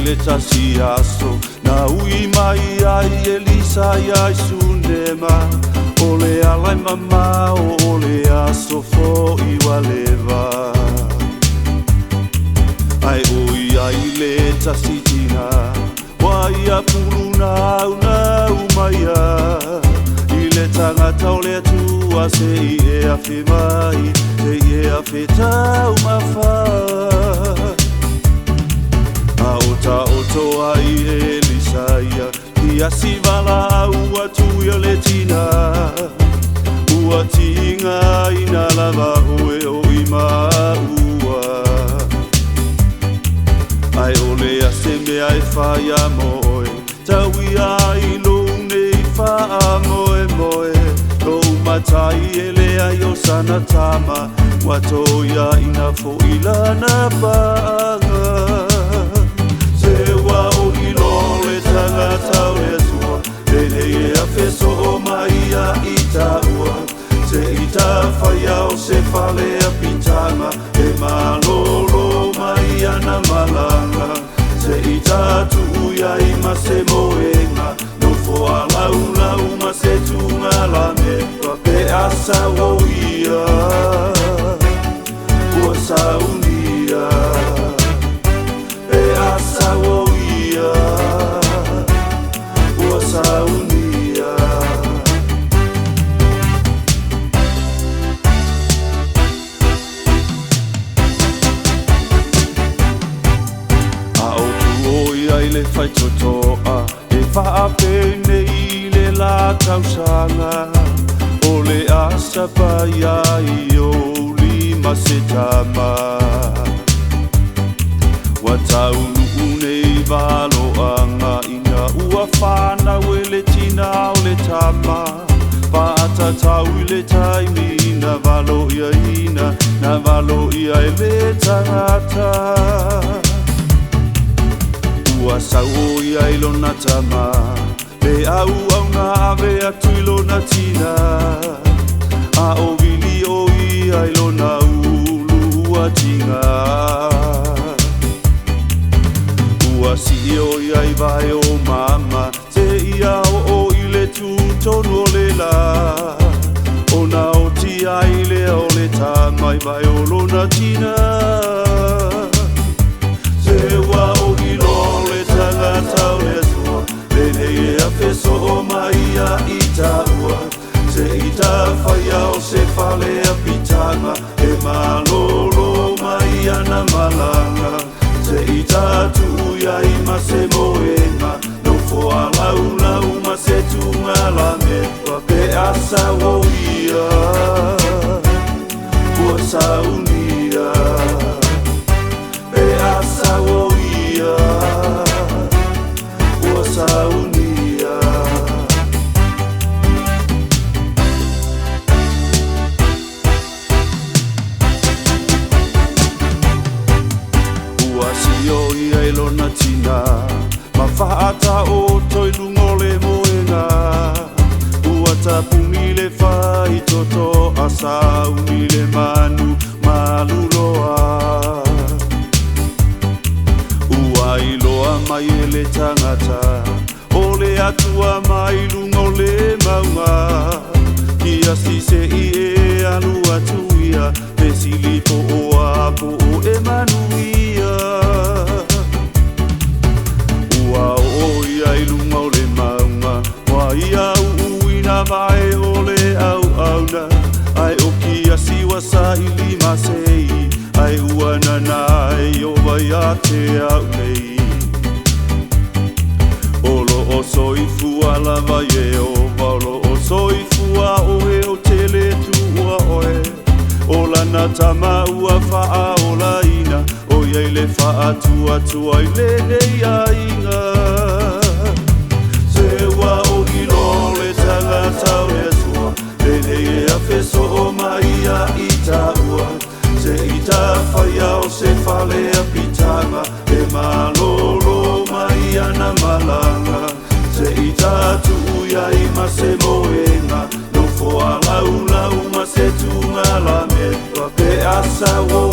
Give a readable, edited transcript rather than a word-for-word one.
le tasi aso na ui mai ai Elisa ai sunema o le alai mama o le aso fo i waleva ai ui ai le tasi tina wai a puluna una umaya i le tangata o le atua se i e a whi mai se i e a whi tau mawha Ota otoa i Elisaia Ia sivala ua tuia le tina Ua tinga ina lava hoe o ima ua Ai ole a seme ai whaia moe Taui ai lone i wha moe moe Lo matai ele ai o sana tama Watoia ina fo ilana paanga Wa o ilo le tangata o le sua Lene e a feso o mai a itaua Se ita whaia o se whale a pitanga E malolo mai ana malanga Se ita tuia i ma se moenga No foa lau lau ma se tunga la mepa Pe asa o ia Ua saunia Pe asa o Ua saunia A o tuoi ai le whai totoa E whaapene i le la tausanga O le asa pai ai o lima se tama Wa taunu unei valoanga ina ua whana ue le tina o le tama Paata tau i le taimina valo ia ina Na valo ia e le tangata Ua sau o ia i lona tama Le au au na ave atu i lona tina A o vili o ia i lona ulu ua tinga Ua si o iai vai o mama Te ia o i le tūtonu o le la O na o ti ai le o le tamai vai o lona tina Te ua o i lo le tangata o le atua Lene e a feso o mai a itaua Te ita whaia o se whale a pitanga E malolo mai ana malanga Se ita tuia i ma se moenga No foa lau lau ma se tunga la mepa Pe asa o ia Ua saunia Pe asa o ia Ua saunia Sio ia i lona tina Ma whaata o toi lungo le moenga Ua tapuni le whai toto Asa uni le manu maluloa Ua i loa mai e le tangata O le atua mai lungo le maunga Kia si se i e anu atuia Pesili po o apo o e manuia Ua o ia i lunga o le maunga Wa ia uina mai o le au auna Ai o kia siwa sa i lima sei Ai ua nanai o vai a te au nei Olo o soifua lava e o Olo o soifua o e o tele tua oe O lana tama ua faa o la ina O iai le faa tua tua i le nei a inga Se ua o ilo le tangata o le atua Le nei e a feso o mai a ita ua Se ita whaia o se whale a pitanga E malolo mai ana malanga Se ita tuia i ma se moenga No foa lau lau ma se tunga la mepa Pe asa o